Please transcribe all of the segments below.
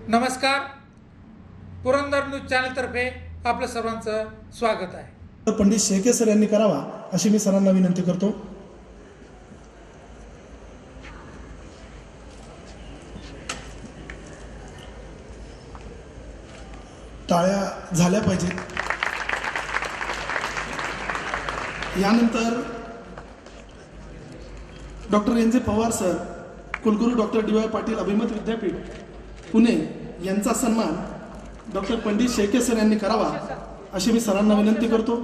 नमस्कार. पुरंदर न्यूज चॅनलतर्फे आपलं सर्वांचं स्वागत आहे. पंडित शेळके सर यांनी करावा अशी मी सरांना विनंती करतो. टाळ्या झाल्या पाहिजेत. यानंतर doctor N J Pawar sir, कुलगुरू डॉक्टर डी वाय पाटील अभिमत विद्यापीठ पुणे यांचा सन्मान डॉक्टर पंडित शेळके सर यांनी करावा अशी मी सरांना विनंती करतो.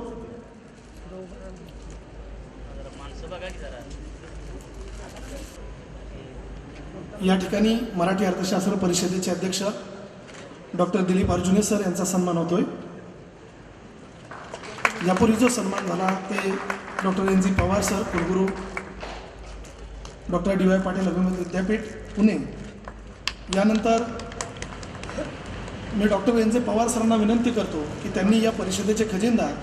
या ठिकाणी मराठी अर्थशास्त्र परिषदेचे अध्यक्ष डॉक्टर दिलीप अर्जुने सर यांचा सन्मान होतोय. यापूर्वी जो सन्मान झाला ते doctor N G Pawar sir, कुलगुरू डॉक्टर डी वाय पाटील अभिमत विद्यापीठ पुणे. यानंतर मी डॉक्टर एन जे पवार सरांना विनंती करतो की त्यांनी या परिषदेचे खजिनदार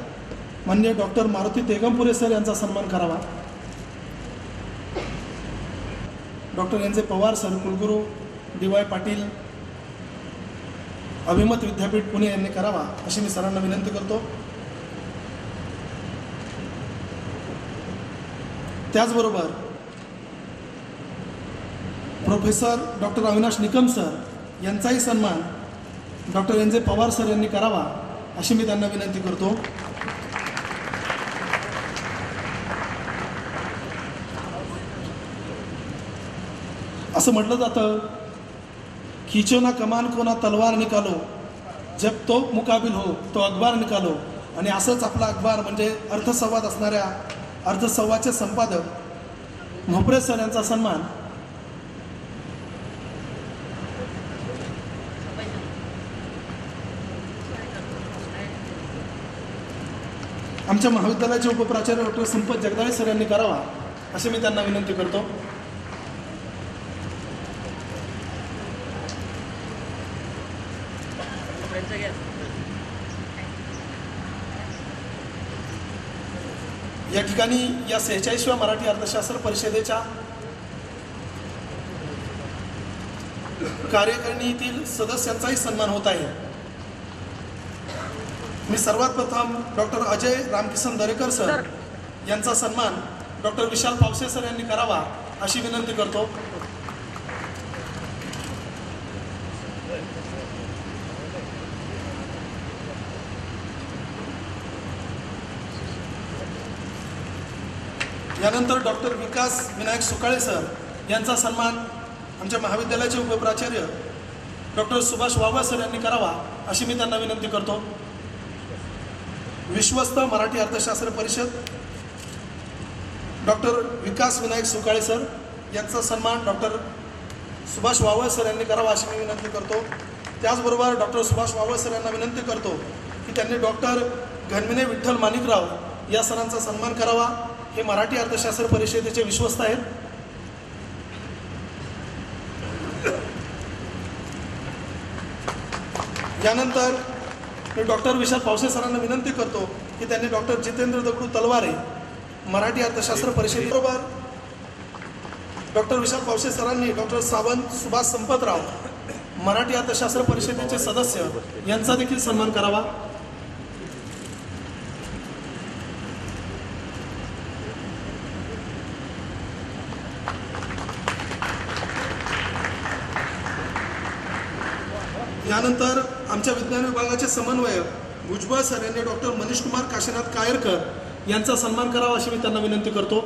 माननीय डॉक्टर मारुती तेगमपुरे सर यांचा सन्मान करावा. Doctor N J Pawar sir, कुलगुरू डी वाय पाटील अभिमत विद्यापीठ पुणे यांनी करावा अशी मी सरांना विनंती करतो. त्याचबरोबर professor doctor Avinash Nikam sir यांचाही सन्मान doctor N J Pawar sir यांनी करावा अशी मी त्यांना विनंती करतो. असं म्हटलं जातं, खिचो ना कमान को ना तलवार निकालो, जब तो मुकाबिल हो तो अखबार निकालो. आणि असंच आपला अखबार म्हणजे अर्थसंवाद असणाऱ्या अर्थसंवादचे संपादक म्होपरे सर यांचा सन्मान आमच्या महाविद्यालयाचे उपप्राचार्य डॉक्टर संपत जगदाळे सर यांनी करावा अशी मी त्यांना विनंती करतो. या ठिकाणी या 46व्या मराठी अर्थशास्त्र परिषदेच्या कार्यकारिणीतील सदस्यांचाही सन्मान होत आहे. मी सर्वात प्रथम डॉक्टर अजय रामकिसन दरेकर सर यांचा सन्मान डॉक्टर विशाल पावसे सर यांनी करावा अशी विनंती करतो. यानंतर डॉक्टर विकास विनायक सुकाळे सर यांचा सन्मान आमच्या महाविद्यालयाचे उपप्राचार्य डॉक्टर सुभाष वावळ सर यांनी करावा अशी मी त्यांना विनंती करतो. विश्वस्त मराठी अर्थशास्त्र परिषद डॉक्टर विकास विनायक सुकाळे सर यांचा सन्मान डॉक्टर सुभाष वावळ सर यांनी करावा अशी मी विनंती करतो. त्याचबरोबर डॉक्टर सुभाष वावळ सर यांना विनंती करतो की त्यांनी डॉक्टर घनविने विठ्ठल माणिकराव या सरांचा सन्मान करावा. हे मराठी अर्थशास्त्र परिषदेचे विश्वस्त आहेत. यानंतर मी डॉक्टर विशाल पावसे सरांना विनंती करतो की त्यांनी डॉक्टर जितेंद्र दगडू तलवारे मराठी अर्थशास्त्र परिषदेबरोबर डॉक्टर विशाल पावसे सरांनी डॉक्टर सावंत सुभाष संपतराव मराठी अर्थशास्त्र परिषदेचे सदस्य यांचा देखील सन्मान करावा. यानंतर आमच्या विज्ञान विभागाचे समन्वयक भुजबळ सर यांनी डॉक्टर मनीष कुमार काशीनाथ कायरकर यांचा सन्मान करावा अशी मी त्यांना विनंती करतो.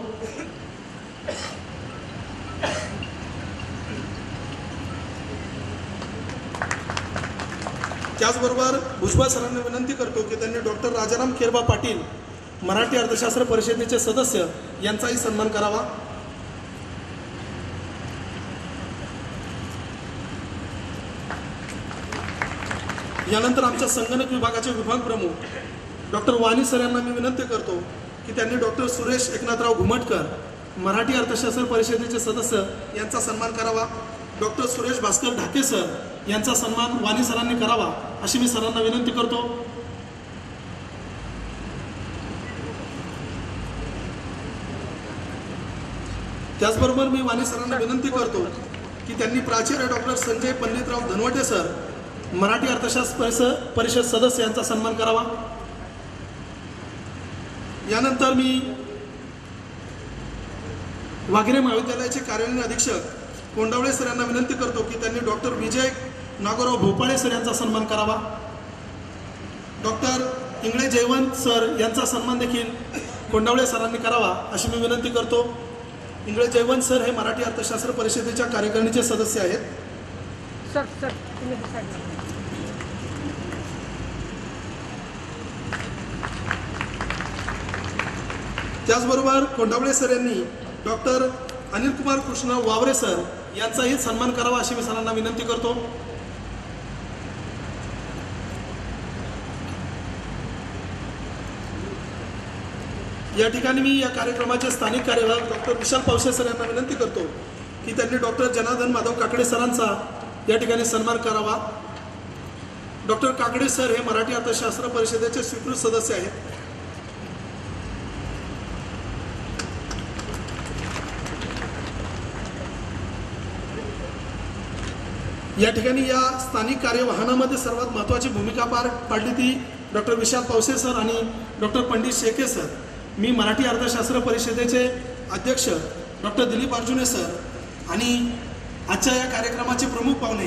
त्याचबरोबर भुजबळ सरांना विनंती करतो की त्यांनी डॉक्टर राजाराम खेरबा पाटील मराठी अर्थशास्त्र परिषदेचे सदस्य यांचाही सन्मान करावा. यानंतर आमच्या संगणक विभागाचे विभाग प्रमुख डॉक्टर वाणी सर यांना मी विनंती करतो की त्यांनी डॉक्टर सुरेश एकनाथराव घुमटकर मराठी अर्थशास्त्र परिषदेचे सदस्य यांचा सन्मान करावा. डॉक्टर सुरेश भास्कर ढाके सर यांचा सन्मान वाणी सरांनी करावा अशी मी सरांना विनंती करतो. त्याचबरोबर मी वाणी सरांना विनंती करतो की त्यांनी प्राचार्य डॉक्टर संजय पंडितराव धनवटे सर मराठी अर्थशास्त्र परिषद सदस्य यांचा सन्मान करावा। यानंतर मी वाघिरे महाविद्यालयाचे कार्यालयीन अधीक्षक कोंडावळे सर यांना विनंती करतो की त्यांनी डॉक्टर विजय नागोराव भोपाळे सर यांचा सन्मान करावा। डॉक्टर इंगळे जयवंत सर यांचा सन्मान देखील कोंडावळे सरांनी करावा अशी मी विनंती करतो। इंगळे जयवंत सर हे मराठी अर्थशास्त्र परिषदेच्या कार्यकारिणीचे सदस्य आहेत। त्याचबरोबर कोंडावळे सर यांनी डॉक्टर अनिल कुमार कृष्ण वावरे सर यांचाही सन्मान करावा अशी मी सरांना विनंती करतो। या ठिकाणी मी या कार्यक्रमाचे स्थानिक कार्यवाह डॉक्टर विशाल पावसे सर यांना विनंती करतो की त्यांनी डॉक्टर जनार्दन माधव काकडे सरांचा या ठिकाणी सन्मान करावा। डॉक्टर काकडे सर हे मराठी अर्थशास्त्र परिषदेचे स्वीकृत सदस्य आहेत। या ठिकाणी या स्थानिक कार्यवाहनामध्ये सर्वात महत्त्वाची भूमिका पार पाडली ती डॉक्टर विशाल पावसे सर आणि डॉक्टर पंडित शेके सर। मी मराठी अर्थशास्त्र परिषदेचे अध्यक्ष डॉक्टर दिलीप अर्जुने सर आणि आजच्या या कार्यक्रमाचे प्रमुख पाहुणे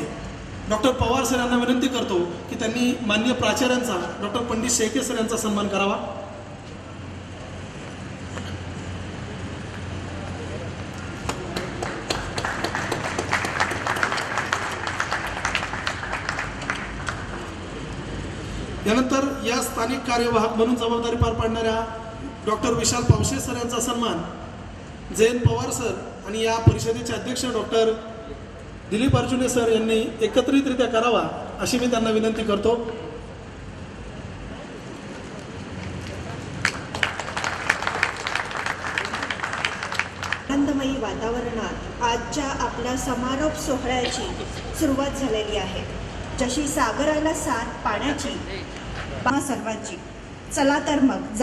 डॉक्टर पवार सर यांना विनंती करतो की त्यांनी माननीय प्राचार्यांचा डॉक्टर पंडित शेके सर यांचा सन्मान करावा। यानंतर या स्थानिक कार्यवाहक म्हणून जबाबदारी पार पाडणाऱ्या डॉक्टर विशाल पावसे सर यांचा सन्मान जयंत पवार सर आणि या परिषदेचे अध्यक्ष डॉक्टर दिलीप अर्जुने सर यांनी एकत्रितरित्या करावा अशी मी त्यांना विनंती करतो। आनंदमयी वातावरणात आजच्या आपल्या समारोप सोहळ्याची सुरुवात झालेली आहे। जशी सागराला साथ पाण्याची सर्वांची। चला तर मग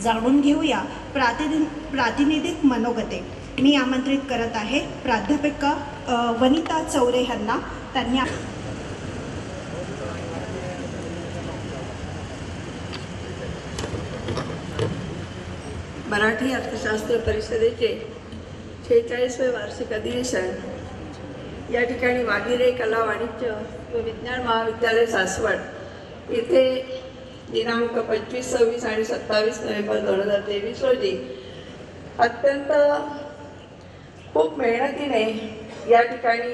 जाणून घेऊया प्रातिनिधिक मनोगते। मी आमंत्रित करत आहे प्राध्यापिका वनिता चौरे यांना। त्यांनी मराठी अर्थशास्त्र परिषदेचे 46वे वार्षिक अधिवेशन या ठिकाणी वाघिरे कला वाणिज्य व विज्ञान महाविद्यालय सासवड येथे दिनांक 25, 26 आणि 27 नोव्हेंबर 2023 रोजी अत्यंत खूप मेहनतीने या ठिकाणी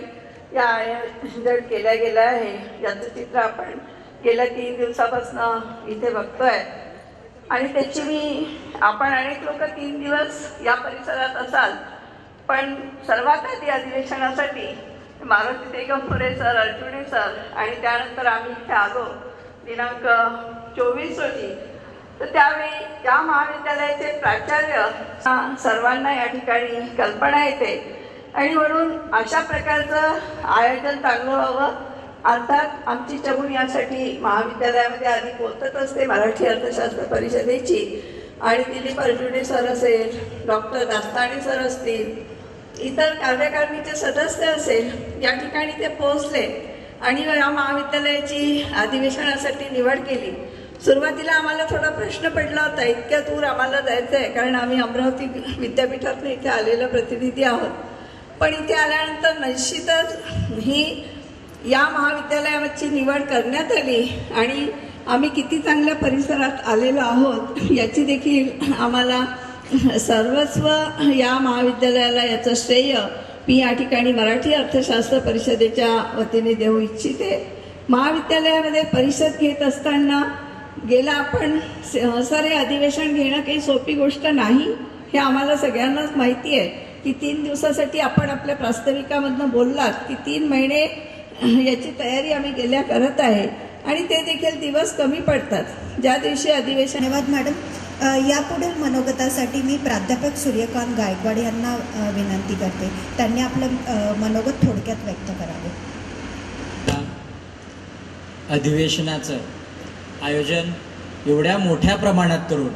या आयोजन केल्या गेलं आहे। याचं चित्र आपण गेल्या 3 दिवसापासून इथे बघतोय आणि त्याची आपण अनेक लोक 3 दिवस या परिसरात असाल, पण सर्वात आधी अधिवेशनासाठी मारुती तेगमपुरे सर, अर्जुने सर आणि त्यानंतर आम्ही इथे आलो दिनांक 24 रोजी। तर त्यावेळी या महाविद्यालयाचे प्राचार्य सर्वांना या ठिकाणी कल्पना येते आणि म्हणून अशा प्रकारचं आयोजन चांगलं व्हावं। अर्थात आमची चमून यासाठी महाविद्यालयामध्ये आधी पोहोचत असते मराठी अर्थशास्त्र परिषदेची आणि दिलीप अर्जुने सर असेल, डॉक्टर दास्ताने सर असतील, इतर कार्यकारिणीचे सदस्य असेल, या ठिकाणी ते पोहोचले आणि या महाविद्यालयाची अधिवेशनासाठी निवड केली। सुरुवातीला आम्हाला थोडा प्रश्न पडला होता, इतक्या दूर आम्हाला जायचं आहे, कारण आम्ही अमरावती विद्यापीठातून इथे आलेले प्रतिनिधी आहोत। पण इथे आल्यानंतर निश्चितच ही या महाविद्यालयाची निवड करण्यात आली आणि आम्ही किती चांगल्या परिसरात आलेलो आहोत याची देखील आम्हाला सर्वस्व या महाविद्यालयाला याचं श्रेय मी या ठिकाणी मराठी अर्थशास्त्र परिषदेच्या वतीने देऊ इच्छिते। महाविद्यालयामध्ये परिषद घेत असताना गेला आपण सारे अधिवेशन घेणं काही सोपी गोष्ट नाही, हे आम्हाला सगळ्यांनाच माहिती आहे की 3 दिवसासाठी आपण आपल्या प्रास्ताविकामधनं बोललात की 3 महिने याची तयारी आम्ही गेल्या करत आहे आणि ते देखील दिवस कमी पडतात ज्या दिवशी अधिवेशन। धन्यवाद मॅडम। यापुढील मनोगतासाठी मी प्राध्यापक सूर्यकांत गायकवाड यांना विनंती करते, त्यांनी आपलं मनोगत थोडक्यात व्यक्त करावे। अधिवेशनाचं आयोजन एवढ्या मोठ्या प्रमाणात करून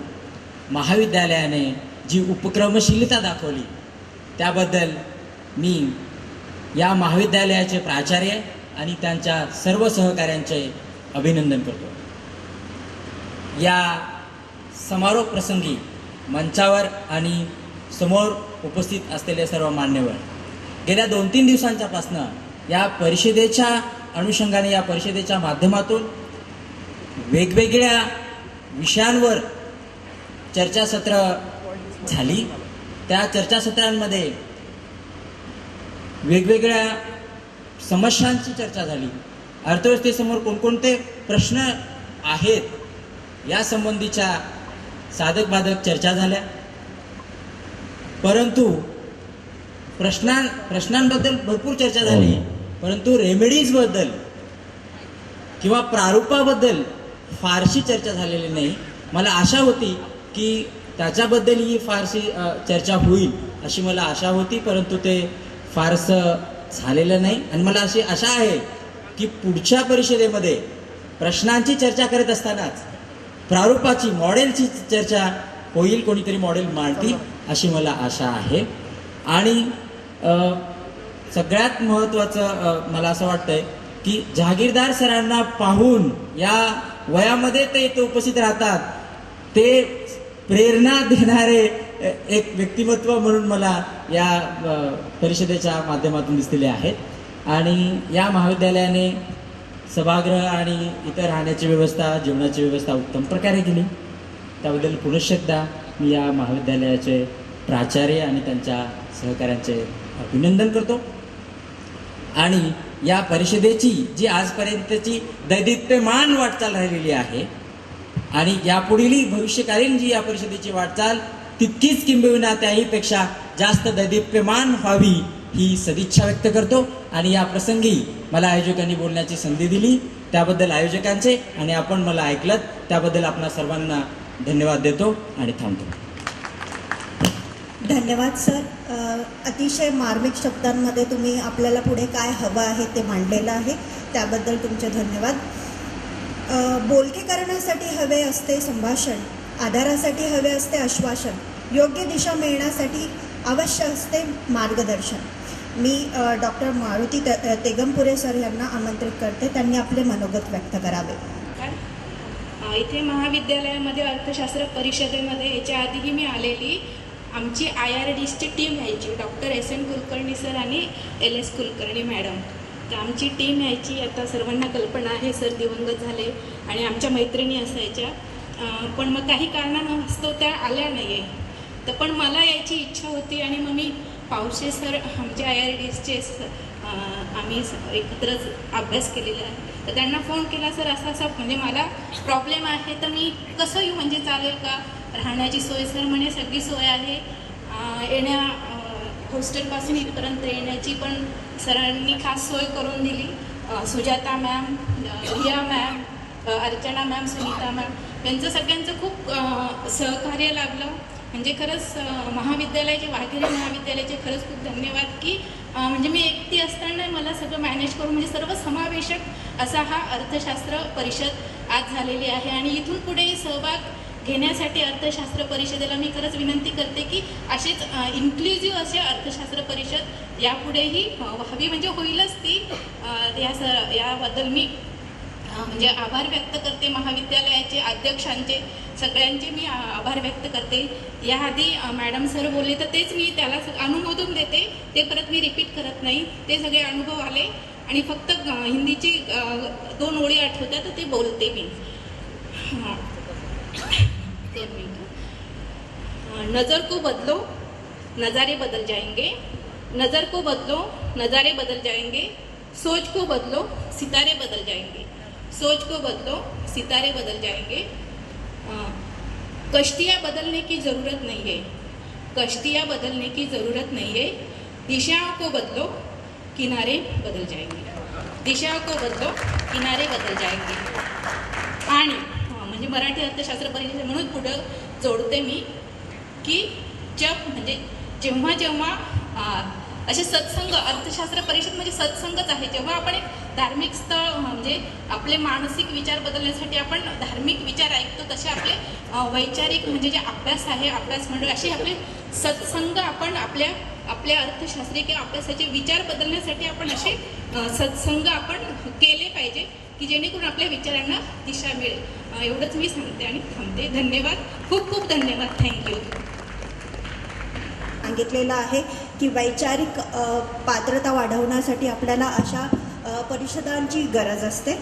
महाविद्यालयाने जी उपक्रमशीलता दाखवली त्याबद्दल मी या महाविद्यालयाचे प्राचार्य आणि त्यांच्या सर्व सहकाऱ्यांचे अभिनंदन करतो. या समारोप प्रसंगी मंचावर आणि समोर उपस्थित असलेले सर्व मान्यवर, गेल्या 2-3 दिवसांच्यापासनं या परिषदेच्या अनुषंगाने, या परिषदेच्या माध्यमातून वेगवेगळ्या विषयांवर चर्चासत्र झाली. त्या चर्चासत्रांमध्ये वेगवेगळ्या समस्यांची चर्चा झाली. अर्थव्यवस्थेसमोर कोणकोणते प्रश्न आहेत या संबंधीच्या साधक बाधक चर्चा झाल्या. परंतु प्रश्नांबद्दल भरपूर चर्चा झाली, परंतु रेमेडीजबद्दल किंवा प्रारूपाबद्दल फारशी चर्चा झालेली नाही. मला आशा होती की त्याच्याबद्दलही फारशी चर्चा होईल अशी मला आशा होती, परंतु ते फारसं झालेलं नाही. आणि मला अशी आशा आहे की पुढच्या परिषदेमध्ये प्रश्नांची चर्चा करत असतानाच प्रारूपाची, मॉडेलची चर्चा होईल. कोणीतरी मॉडेल मांडतील अशी मला आशा आहे. आणि सगळ्यात महत्त्वाचं मला असं वाटतंय की जहागीरदार सरांना पाहून या वयामध्ये ते इथे उपस्थित राहतात, ते प्रेरणा देणारे एक व्यक्तिमत्व म्हणून मला या परिषदेच्या माध्यमातून दिसलेले आहेत. आणि या महाविद्यालयाने सभागृह आणि इतर राहण्याची व्यवस्था, जेवणाची व्यवस्था उत्तम प्रकारे केली. त्याबद्दल पुनश्च एकदा मी या महाविद्यालयाचे प्राचार्य आणि त्यांच्या सहकाऱ्यांचे अभिनंदन करतो. आणि या परिषदेची जी आजपर्यंतची दैदिप्यमान वाटचाल राहिलेली आहे आणि यापुढील भविष्यकालीन जी या परिषदेची वाटचाल तितकीच किंबहुना त्याहीपेक्षा जास्त दैदिप्यमान व्हावी ही सदिच्छा व्यक्त करतो. आणि या प्रसंगी मला आयोजकांनी बोलण्याची संधी दिली त्याबद्दल आयोजकांचे आणि आपण मला ऐकलं त्याबद्दल आपणा सर्वांना धन्यवाद देतो आणि थांबतो. धन्यवाद सर. अतिशय मार्मिक शब्दांमध्ये तुम्ही आपल्याला पुढे काय हवं आहे ते मांडलेलं आहे, त्याबद्दल तुमचे धन्यवाद. बोलके करण्यासाठी हवे असते संभाषण, आधारासाठी हवे असते आश्वासन, योग्य दिशा मिळण्यासाठी अवश्य असते मार्गदर्शन. मी डॉक्टर मारुती तेगमपुरे सर यांना आमंत्रित करते, त्यांनी आपले मनोगत व्यक्त करावे. इथे महाविद्यालयामध्ये अर्थशास्त्र परिषदेमध्ये याच्या आधीही मी आलेली. आमची IRDची टीम यायची, डॉक्टर SM कुलकर्णी सर आणि LS कुलकर्णी मॅडम. तर आमची टीम यायची. आता सर्वांना कल्पना आहे, सर दिवंगत झाले आणि आमच्या मैत्रिणी असायच्या, पण मग काही कारणास्तव त्या आल्या नाही आहे. तर पण मला यायची इच्छा होती आणि मग मी पावसे सर आमचे IRDचे आम्ही एकत्रच अभ्यास केलेला आहे. तर त्यांना फोन केला, सर असा म्हणजे मला प्रॉब्लेम आहे, तर मी कसं येऊ, म्हणजे चालेल का, राहण्याची सोय? सर म्हणे सगळी सोय आहे, येण्या हॉस्टेलपासून इथपर्यंत येण्याची पण सरांनी खास सोय करून दिली. Sujata ma'am, Riya ma'am, Archana ma'am, Sunita ma'am यांचं सगळ्यांचं खूप सहकार्य लाभलं. म्हणजे खरंच महाविद्यालयाचे, वाघेरे महाविद्यालयाचे खरंच खूप धन्यवाद की म्हणजे मी एकटी असताना मला सगळं मॅनेज करून म्हणजे सर्व समावेशक असा हा अर्थशास्त्र परिषद आज झालेली आहे. आणि इथून पुढे सहभाग घेण्यासाठी अर्थशास्त्र परिषदेला मी खरंच विनंती करते की असेच इन्क्लुझिव्ह असे अर्थशास्त्र परिषद यापुढेही व्हावी, म्हणजे होईलच ती. याबद्दल मी म्हणजे आभार व्यक्त करते. महाविद्यालयाचे अध्यक्षांचे सगळ्यांचे मी आभार व्यक्त करते. याआधी मॅडम सर बोलले तर तेच मी त्याला अनुमोदन देते, ते परत मी रिपीट करत नाही. ते सगळे अनुभव आले आणि फक्त हिंदीची 2 ओळी आठवत्या तर ते बोलते मी. 2 मिनटं. नज़र को बदलो नज़ारे बदल जाएंगे, नज़र को बदलो नज़ारे बदल जाएंगे, सोच को बदलो सितारे बदल जाएंगे, सोच को बदलो सितारे बदल जाएंगे. कश्तियाँ बदलने की ज़रूरत नहीं है, कश्तियाँ बदलने की ज़रूरत नहीं है, दिशाओं को बदलो किनारे बदल जाएंगे, दिशाओं को बदलो किनारे बदल जाएंगे. आणि म्हणजे मराठी अर्थशास्त्र परिषद म्हणून पुढं जोडते मी की म्हणजे जेव्हा जेव्हा असे सत्संग, अर्थशास्त्र परिषद म्हणजे सत्संगच आहे. जेव्हा आपण एक धार्मिक स्थळ म्हणजे आपले मानसिक विचार बदलण्यासाठी आपण धार्मिक विचार ऐकतो, तसे आपले वैचारिक म्हणजे जे अभ्यास आहे, अभ्यास मंडळ, असे आपले सत्संग आपण आपल्या आपले अर्थशास्त्री किंवा आपल्यासाठी विचार बदलण्यासाठी आपण असे सत्संग आपण केले पाहिजे की जेणेकरून आपल्या विचारांना दिशा मिळेल. एवढंच मी सांगते आणि थांबते. धन्यवाद, खूप खूप धन्यवाद. थँक्यू. सांगितलेलं आहे की वैचारिक पात्रता वाढवण्यासाठी आपल्याला अशा परिषदांची गरज असते.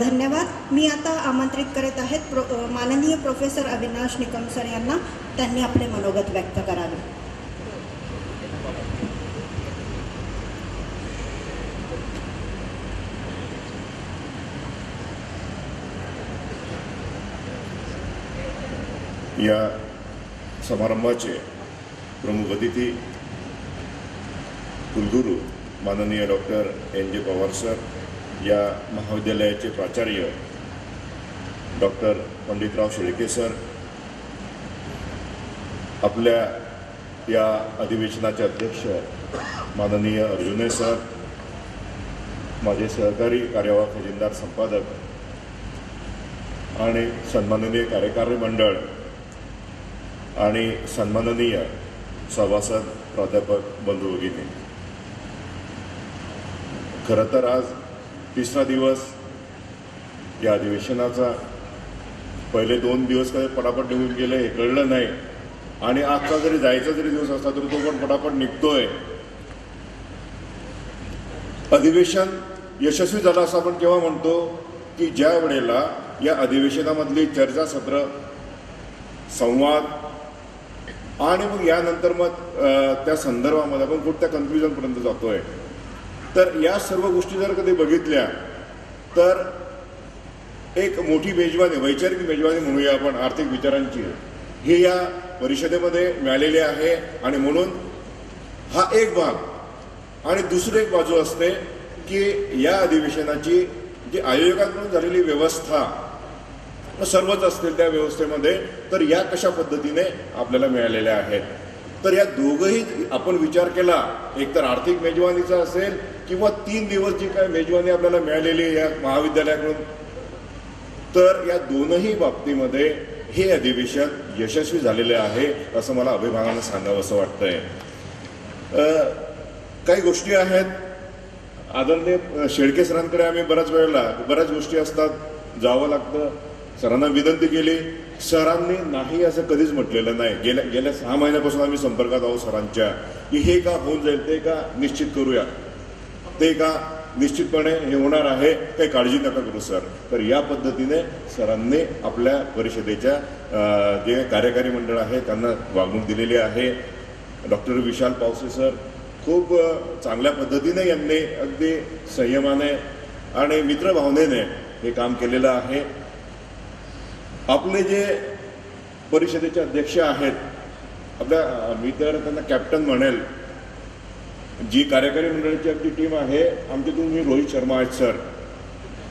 धन्यवाद. मी आता आमंत्रित करत आहेत माननीय प्रोफेसर अविनाश निकम सर यांना. त्यांनी आपले मनोगत व्यक्त करावे. या समारंभाचे प्रमुख अतिथी कुलगुरू माननीय डॉक्टर NJ पवार सर, या महाविद्यालयाचे प्राचार्य डॉक्टर पंडितराव शेळके सर, आपल्या या अधिवेशनाचे अध्यक्ष माननीय अर्जुने सर, माझे सहकारी कार्यवाह खजिनदार संपादक आणि सन्माननीय कार्यकारी मंडळ आणि सन्माननीय सभासद प्राध्यापक बंधू भगिनी, खरं तर आज तिसरा दिवस या अधिवेशनाचा. पहिले 2 दिवस काही पटापट निघून गेले हे कळलं नाही आणि आजचा जरी जायचा जरी दिवस असला तरी तो पण पटापट निघतोय. अधिवेशन यशस्वी झालं असं आपण केव्हा म्हणतो की ज्या वेळेला या अधिवेशनामधली चर्चासत्र, संवाद आणि मग यानंतर मग त्या संदर्भामध्ये आपण कुठल्या कन्फ्युजनपर्यंत जातोय. तर या सर्व गोष्टी जर कधी बघितल्या तर एक मोठी मेजवानी, वैचारिक मेजवानी म्हणूया आपण आर्थिक विचारांची, हे या परिषदेमध्ये मिळालेले आहे. आणि म्हणून हा एक भाग. आणि दुसरी एक बाजू असते की या अधिवेशनाची जी आयोजकांकडून झालेली व्यवस्था, सर्वच असतील त्या व्यवस्थेमध्ये, तर या कशा पद्धतीने आपल्याला मिळालेल्या आहेत. तर या दोघंही आपण विचार केला, एकतर आर्थिक मेजवानीचा असेल किंवा 3 दिवस जी काय मेजवानी आपल्याला मिळालेली या महाविद्यालयाकडून, तर या दोनही बाबतीमध्ये हे अधिवेशन यशस्वी झालेले आहे असं मला अभिमानानं सांगावं असं वाटतंय. काही गोष्टी आहेत, आदरणीय शेळके सरांकडे आम्ही बऱ्याच गोष्टी असतात, जावं लागतं. सरांना विनंती केली, सरांनी नाही असं कधीच म्हटलेलं नाही. गेल्या 6 महिन्यापासून आम्ही संपर्कात आहोत सरांच्या, की हे का होऊन जाईल, ते का निश्चित करूया, ते का निश्चितपणे हे होणार आहे, काही काळजी नका करू सर. तर या पद्धतीने सरांनी आपल्या परिषदेच्या जे कार्यकारी मंडळ आहे त्यांना वागणूक दिलेली आहे. डॉक्टर विशाल पावसे सर खूप चांगल्या पद्धतीने यांनी अगदी संयमाने आणि मित्रभावनेने हे काम केलेलं आहे. आपले जे परिषदेचे अध्यक्ष आहेत, मी तर त्यांना कॅप्टन म्हणेल, जी कार्यकारी मंडळाची आपली टीम आहे, आमचे तुम्ही रोहित शर्मा आहेत सर.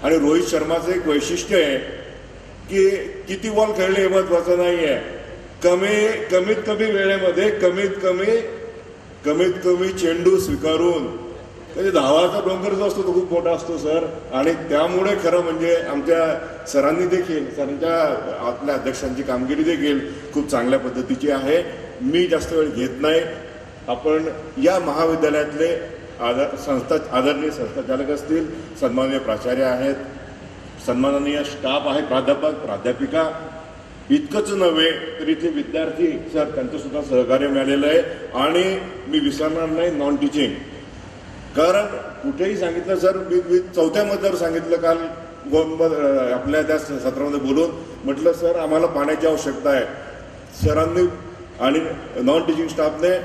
आणि रोहित शर्माचं एक वैशिष्ट्य आहे की किती बॉल खेळले हे महत्त्वाचं नाही आहे, कमीत कमी वेळेमध्ये कमीत कमी चेंडू स्वीकारून म्हणजे धावाचा डोंगर जो असतो तो खूप मोठा असतो सर. आणि त्यामुळे खरं म्हणजे आमच्या सरांनी देखील, सरांच्या आपल्या अध्यक्षांची कामगिरी देखील खूप चांगल्या पद्धतीची आहे. मी जास्त वेळ घेत नाही. आपण या महाविद्यालयातले आदरणीय संस्थाचालक असतील, सन्माननीय प्राचार्य आहेत, सन्माननीय स्टाफ आहे, प्राध्यापिका, इतकंच नव्हे तर इथले विद्यार्थी सर, त्यांचं सुद्धा सहकार्य मिळालेलं आहे. आणि मी विसरणार नाही नॉन टीचिंग, कारण कुठेही सांगितलं सर, मी 4थ्या मजल्यावर सांगितलं काल आपल्या त्या सत्रामध्ये बोलून, म्हटलं सर आम्हाला पाण्याची आवश्यकता आहे. सरांनी आणि नॉन टीचिंग स्टाफने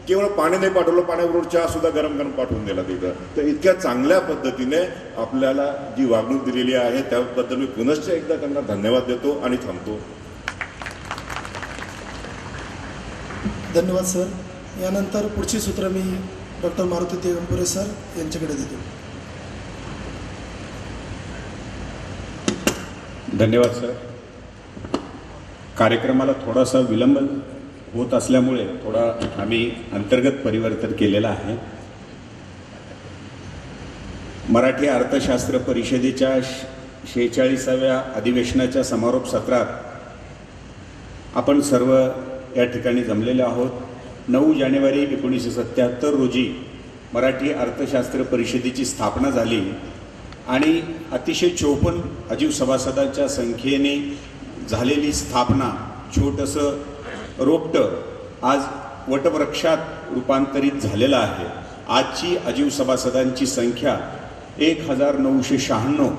केवळ पाणी नाही पाठवलं, पाण्याबरोबर चहा सुद्धा गरम गरम पाठवून दिला तिथं. तर इतक्या चांगल्या पद्धतीने आपल्याला जी वागणूक दिलेली आहे त्याबद्दल मी पुनश्च एकदा त्यांना धन्यवाद देतो आणि थांबतो. धन्यवाद सर. यानंतर पुढची सूत्र मी डॉक्टर मारुती तेगमपुरे सर यांच्याकडे देतो. धन्यवाद सर. कार्यक्रमाला थोडासा विलंब होत असल्यामुळे थोडा आम्ही अंतर्गत परिवर्तन केलेलं आहे. मराठी अर्थशास्त्र परिषदेच्या 46व्या अधिवेशनाच्या समारोप सत्रात आपण सर्व या ठिकाणी जमलेले आहोत. 9 जानेवारी 1977 रोजी मराठी अर्थशास्त्र परिषदेची स्थापना झाली आणि अतिशय 54 अजीव सभासदांच्या संख्येने झालेली स्थापना छोटंसं रोपटं आज वटवृक्षात रूपांतरित झालेलं आहे. आजची अजीव सभासदांची संख्या 1996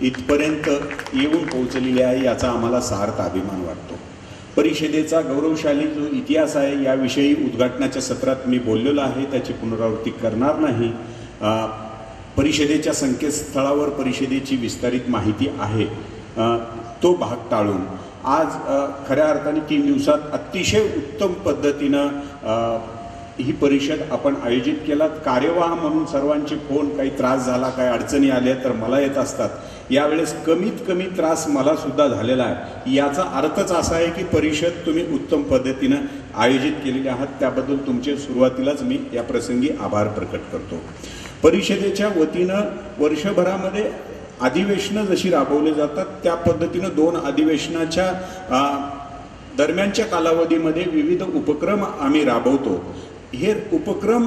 इथपर्यंत येऊन पोहोचलेली आहे. याचा आम्हाला सार्थ अभिमान वाटतो. परिषदेचा गौरवशाली जो इतिहास आहे याविषयी उद्घाटनाच्या सत्रात मी बोललेलो आहे, त्याची पुनरावृत्ती करणार नाही. परिषदेच्या संकेतस्थळावर परिषदेची विस्तारित माहिती आहे. तो भाग टाळून आज खऱ्या अर्थाने 3 दिवसात अतिशय उत्तम पद्धतीनं ही परिषद आपण आयोजित केलात. कार्यवाह म्हणून सर्वांचे फोन, काही त्रास झाला, काही अडचणी आल्या तर मला येत असतात. यावेळेस कमीत कमी त्रास मला सुद्धा झालेला आहे. याचा अर्थच असा आहे की परिषद तुम्ही उत्तम पद्धतीनं आयोजित केलेली आहात. त्याबद्दल तुमचे सुरुवातीलाच मी या प्रसंगी आभार प्रकट करतो. परिषदेच्या वतीनं वर्षभरामध्ये अधिवेशनं जशी राबवली जातात त्या पद्धतीनं 2 अधिवेशनाच्या दरम्यानच्या कालावधीमध्ये विविध उपक्रम आम्ही राबवतो. हे उपक्रम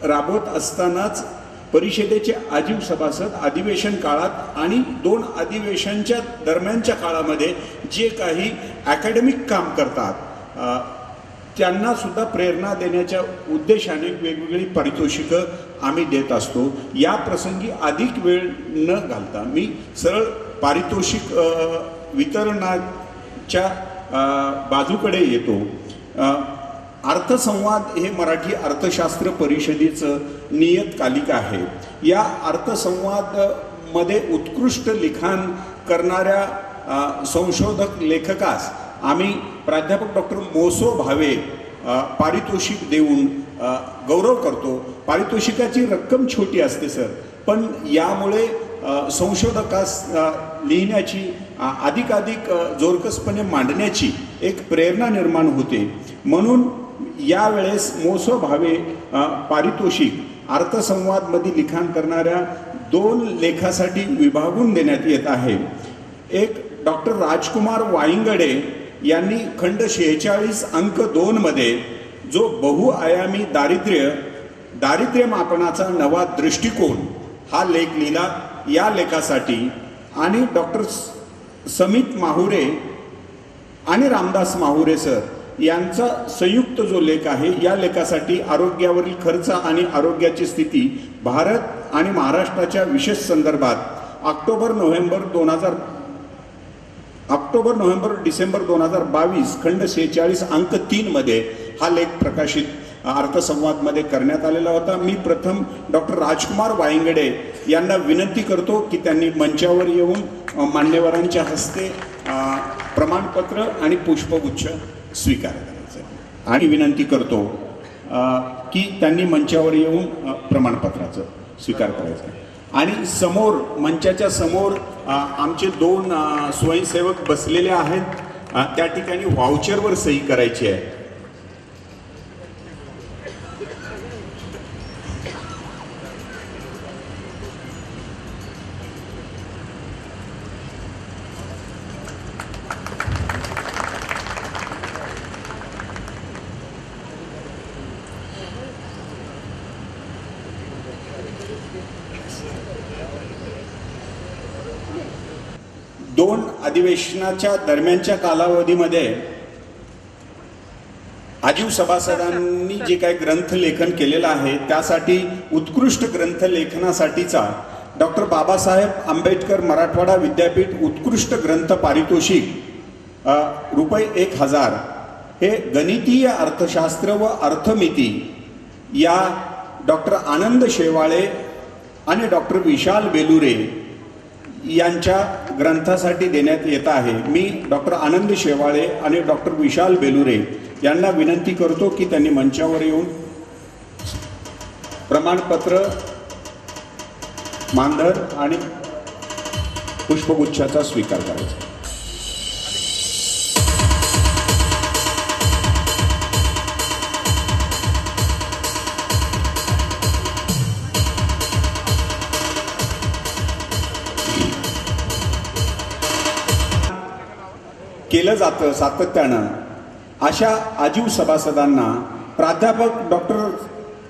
राबवत असतानाच परिषदेचे आजीव सभासद अधिवेशन काळात आणि 2 अधिवेशनच्या दरम्यानच्या काळामध्ये जे काही अकॅडमिक काम करतात त्यांना सुद्धा प्रेरणा देण्याच्या उद्देशाने वेगवेगळी पारितोषिकं आम्ही देत असतो. या प्रसंगी अधिक वेळ न घालता मी सरळ पारितोषिक वितरणाच्या बाजूकडे येतो. अर्थसंवाद हे मराठी अर्थशास्त्र परिषदेचं नियतकालिक आहे. या अर्थसंवादमध्ये उत्कृष्ट लिखाण करणाऱ्या संशोधक लेखकास आम्ही प्राध्यापक डॉक्टर मोसो भावे पारितोषिक देऊन गौरव करतो. पारितोषिकाची रक्कम छोटी असते सर, पण यामुळे संशोधकास लिहिण्याची अधिकाधिक जोरकसपणे मांडण्याची एक प्रेरणा निर्माण होते. म्हणून यावेळेस मोसो भावे पारितोषिक अर्थसंवादमध्ये लिखाण करणाऱ्या 2 लेखासाठी विभागून देण्यात येत आहे. एक डॉक्टर राजकुमार वाईंगडे यांनी खंड 46 अंक 2 मध्ये जो बहुआयामी दारिद्र्य मापनाचा नवा दृष्टिकोन हा लेख लिहिला. या लेखासाठी आणि डॉक्टर समित माहुरे आणि रामदास माहुरे सर यांचा संयुक्त जो लेख आहे या लेखासाठी आरोग्यावरील खर्च आणि आरोग्याची स्थिती भारत आणि महाराष्ट्राच्या विशेष संदर्भात ऑक्टोबर डिसेंबर 2022 खंड 46 अंक 3 मध्ये हा लेख प्रकाशित अर्थसंवादमध्ये करण्यात आलेला होता. मी प्रथम डॉक्टर राजकुमार वाईंगडे यांना विनंती करतो की त्यांनी मंचावर येऊन मान्यवरांच्या हस्ते प्रमाणपत्र आणि पुष्पगुच्छ स्वीकार करायचं आणि विनंती करतो की त्यांनी मंचावर येऊन प्रमाणपत्राचं स्वीकार करायचं. आणि समोर मंचाच्या समोर आमचे 2 स्वयंसेवक बसलेले आहेत. त्या ठिकाणी व्हाउचरवर सही करायची आहे. दोन अधिवेशनाच्या दरम्यानच्या कालावधीमध्ये आजीव सभासदांनी जे काही ग्रंथ लेखन केलेलं आहे त्यासाठी उत्कृष्ट ग्रंथ लेखनासाठीचा डॉक्टर बाबासाहेब आंबेडकर मराठवाडा विद्यापीठ उत्कृष्ट ग्रंथ पारितोषिक ₹1000 हे गणितीय अर्थशास्त्र व अर्थमिती या डॉक्टर आनंद शेवाळे आणि डॉक्टर विशाल बेलुरे यांच्या ग्रंथासाठी देण्यात येत आहे. मी डॉक्टर आनंद शेवाळे आणि डॉक्टर विशाल बेलुरे यांना विनंती करतो की त्यांनी मंचावर येऊन प्रमाणपत्र, मानधन आणि पुष्पगुच्छाचा स्वीकार करायचा. केलं जातं सातत्यानं. अशा आजीव सभासदांना प्राध्यापक डॉक्टर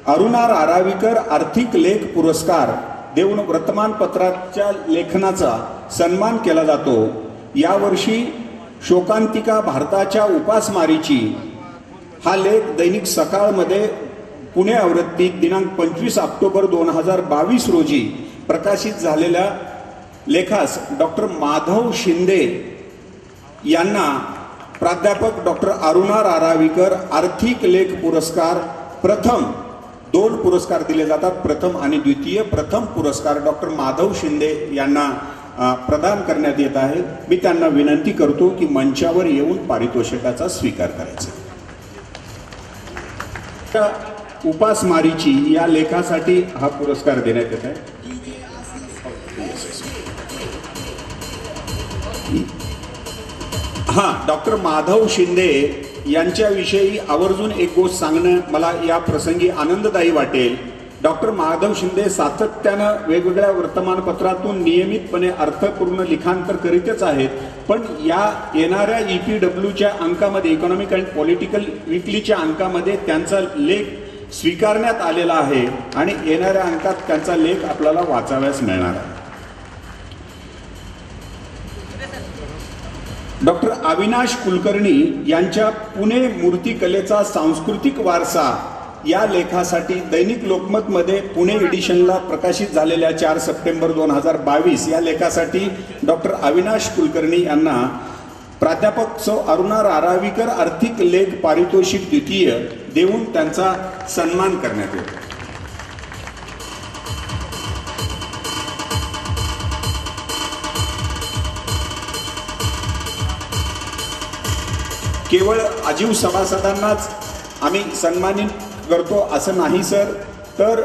अरुणा रारावीकर आर्थिक लेख पुरस्कार देऊन वर्तमानपत्राच्या लेखनाचा सन्मान केला जातो। यावर्षी शोकांतिका भारताच्या उपासमारीची हा लेख दैनिक सकाळमध्ये पुणे आवृत्तीत दिनांक 25 ऑक्टोबर 2022 रोजी प्रकाशित झालेल्या लेखास डॉक्टर माधव शिंदे यांना प्राध्यापक डॉक्टर अरुणा रारावीकर आर्थिक लेख पुरस्कार प्रथम 2 पुरस्कार दिले जातात, प्रथम आणि द्वितीय। प्रथम पुरस्कार डॉक्टर माधव शिंदे यांना प्रदान करण्यात येत आहे। मी त्यांना विनंती करतो की मंचावर येऊन पारितोषिकाचा स्वीकार करायचा। उपासमारीची या लेखासाठी हा पुरस्कार देण्यात येत आहे। डॉक्टर माधव शिंदे यांच्याविषयी आवर्जून एक गोष्ट सांगणं मला या प्रसंगी आनंददायी वाटेल। डॉक्टर माधव शिंदे सातत्यानं वेगवेगळ्या वर्तमानपत्रातून नियमितपणे अर्थपूर्ण लिखाण करीतच आहेत, पण या येणाऱ्या EPWच्या अंकामध्ये, इकॉनॉमिक अँड पॉलिटिकल वीकलीच्या अंकामध्ये त्यांचा लेख स्वीकारण्यात आलेला आहे आणि येणाऱ्या अंकात त्यांचा लेख आपल्याला वाचाव्यास मिळणार आहे। डॉक्टर अविनाश कुलकर्णी यांच्या पुणे मूर्तिकलेचा सांस्कृतिक वारसा या लेखासाठी दैनिक लोकमतमध्ये पुणे एडिशनला प्रकाशित झालेल्या 4 सप्टेंबर 2022 या लेखासाठी डॉक्टर अविनाश कुलकर्णी यांना प्राध्यापक सौ अरुणा रारावीकर आर्थिक लेख पारितोषिक द्वितीय देऊन त्यांचा सन्मान करण्यात येतो। केवळ आजीव सभासदांनाच आम्ही सन्मानित करतो असं नाही सर, तर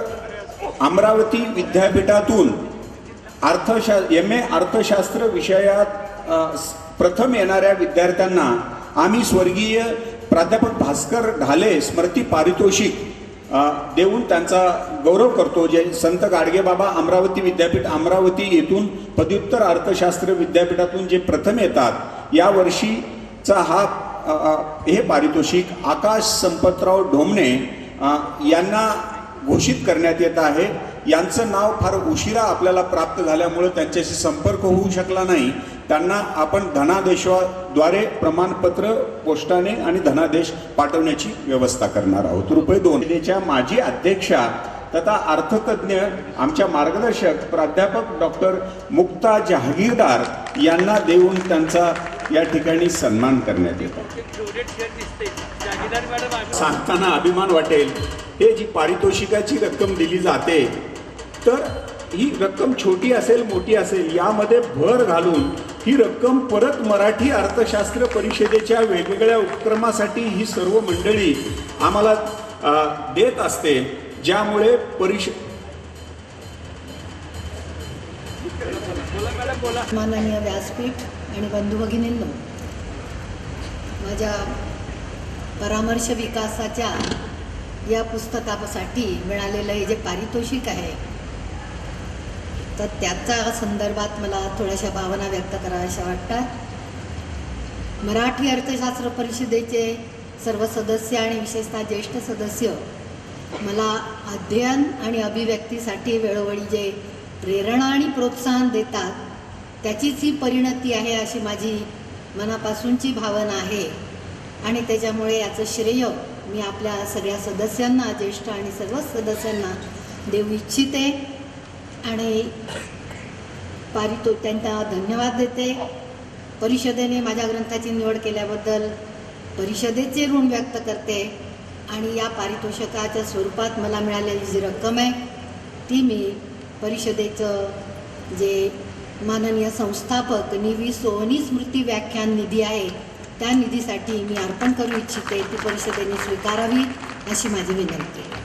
अमरावती विद्यापीठातून MA अर्थशास्त्र विषयात प्रथम येणाऱ्या विद्यार्थ्यांना आम्ही स्वर्गीय प्राध्यापक भास्कर ढाले स्मृती पारितोषिक देऊन त्यांचा गौरव करतो। जे संत गाडगेबाबा अमरावती विद्यापीठ अमरावती येथून पदव्युत्तर अर्थशास्त्र विद्यापीठातून जे प्रथम येतात, या वर्षीचा हे पारितोषिक आकाश संपतराव ढोमणे यांना घोषित करण्यात येत आहे। यांचं नाव फार उशिरा आपल्याला प्राप्त झाल्यामुळे त्यांच्याशी संपर्क होऊ शकला नाही। त्यांना आपण धनादेशाद्वारे प्रमाणपत्र पोस्टाने आणि धनादेश पाठवण्याची व्यवस्था करणार आहोत। ₹2 माजी अध्यक्षा तथा अर्थतज्ञ आमच्या मार्गदर्शक प्राध्यापक डॉक्टर मुक्ता जहागीरदार यांना देऊन त्यांचा या ठिकाणी सन्मान करण्यात येतो। सांगताना अभिमान वाटेल, हे जी पारितोषिकाची रक्कम दिली जाते तर ही रक्कम छोटी असेल मोठी असेल, यामध्ये भर घालून ही रक्कम परत मराठी अर्थशास्त्र परिषदेच्या वेगवेगळ्या उपक्रमासाठी ही सर्व मंडळी आम्हाला देत असते, ज्यामुळे माननीय व्यासपीठ आणि बंधू भगिनींनो, माझ्या परामर्श विकासाच्या या पुस्तकासाठी मिळालेलं हे जे पारितोषिक आहे, तर त्याच्या संदर्भात मला थोड्याशा भावना व्यक्त कराव्याशा वाटतात। मराठी अर्थशास्त्र परिषदेचे सर्व सदस्य आणि विशेषतः ज्येष्ठ सदस्य मला अध्ययन आणि अभिव्यक्तीसाठी वेळोवेळी जे प्रेरणा आणि प्रोत्साहन देतात, त्याचीच ही परिणती आहे अशी माझी मनापासूनची भावना आहे। आणि त्याच्यामुळे याचं श्रेय मी आपल्या सगळ्या सदस्यांना, ज्येष्ठ आणि सर्व सदस्यांना देऊ इच्छिते आणि त्यांना धन्यवाद देते। परिषदेने माझ्या ग्रंथाची निवड केल्याबद्दल परिषदेचे ऋण व्यक्त करते आणि या पारितोषिकाच्या स्वरूपात मला मिळालेली जी रक्कम आहे ती मी परिषदेचं जे माननीय संस्थापक निवी सोहनी स्मृती व्याख्यान निधी आहे त्या निधीसाठी मी अर्पण करू इच्छिते। ती परिषदेने स्वीकारावी अशी माझी विनंती आहे।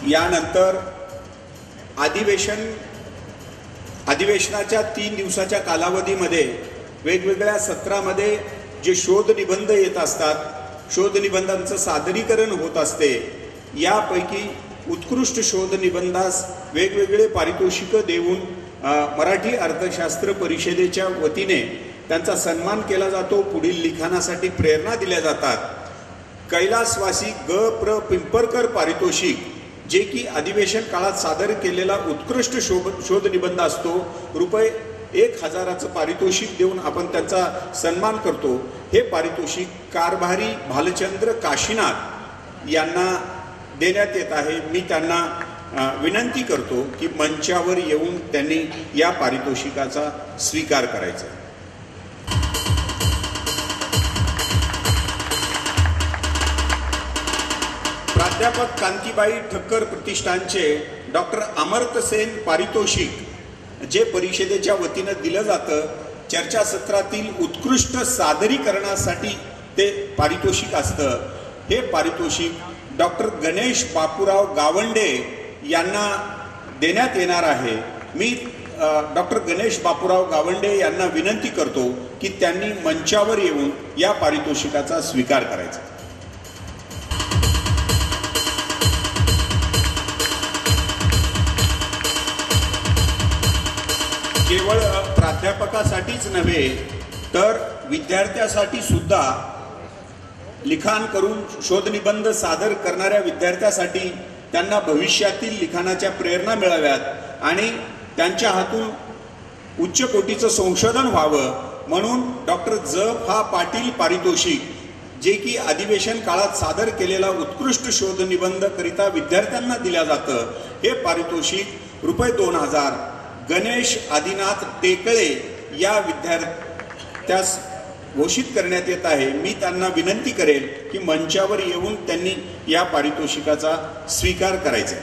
यानंतर अधिवेशनाच्या 3 दिवसाच्या कालावधीमध्ये वेगवेगळ्या सत्रामध्ये जे शोध निबंध येत असतात, शोध निबंधांचं सादरीकरण होत असते। यापैकी उत्कृष्ट शोध निबंधास वेगवेगळे पारितोषिकं देऊन मराठी अर्थशास्त्र परिषदेच्या वतीने त्यांचा सन्मान केला जातो. पुढील लिखाणासाठी प्रेरणा दिल्या जातात. कैलासवासी ग प्र पिंपरकर पारितोषिक, जे की अधिवेशन काळात सादर केलेला उत्कृष्ट शोध निबंध असतो, रुपये 1000चं पारितोषिक देऊन आपण त्यांचा सन्मान करतो. हे पारितोषिक कारभारी भालचंद्र काशीनाथ यांना देण्यात येत आहे. मी त्यांना विनंती करतो की मंचावर येऊन त्यांनी या पारितोषिकाचा स्वीकार करायचा. प्राध्यापक कांतीबाई ठक्कर प्रतिष्ठानचे डॉक्टर अमर्त्य सेन पारितोषिक, जे परिषदेच्या वतीनं दिलं जातं, चर्चासत्रातील उत्कृष्ट सादरीकरणासाठी ते पारितोषिक असतं. हे पारितोषिक डॉक्टर गणेश बापूराव गावंडे यांना देण्यात येणार आहे. मी डॉक्टर गणेश बापूराव गावंडे यांना विनंती करतो की त्यांनी मंचावर येऊन या पारितोषिकाचा स्वीकार करायचा. केवळ प्राध्यापकासाठीच नव्हे तर विद्यार्थ्यासाठी सुद्धा लिखाण करून शोधनिबंध सादर करणाऱ्या विद्यार्थ्यासाठी त्यांना भविष्यातील लिखाणाच्या प्रेरणा मिळाव्यात आणि त्यांच्या हातून उच्च कोटीचं संशोधन व्हावं म्हणून डॉक्टर ज.फा. पाटील पारितोषिक, जे की अधिवेशन काळात सादर केलेला उत्कृष्ट शोध निबंध करिता विद्यार्थ्यांना दिल्या जातं, हे पारितोषिक रुपये 2000 गणेश आदिनाथ टेकळे या विद्यार्थ्यास घोषित करण्यात येत आहे. मी त्यांना विनंती करेल की मंचावर येऊन त्यांनी या पारितोषिकाचा स्वीकार करायचा.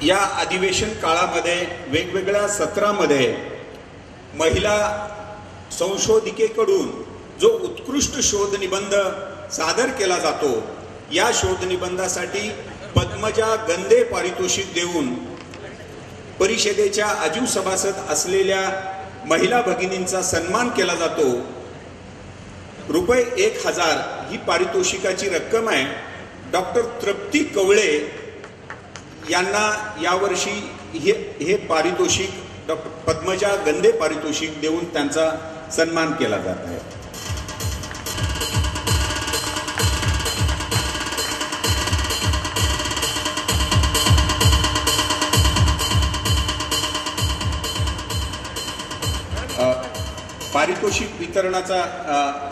या अधिवेशन काळामध्ये वेगवेगळ्या सत्रामध्ये महिला संशोधिकेकडून जो उत्कृष्ट शोध निबंध सादर केला जातो, या शोध निबंधासाठी पद्मजा गंदे पारितोषिक देऊन परिषदेच्या आजीव सभासद असलेल्या महिला भगिनींचा सन्मान केला जातो. रुपये 1000 ही पारितोषिकाची रक्कम आहे. डॉक्टर तृप्ती कवळे यांना यावर्षी हे पारितोषिक डॉक्टर पद्मजा गंदे पारितोषिक देऊन त्यांचा सन्मान केला जात आहे. पारितोषिक वितरणाचा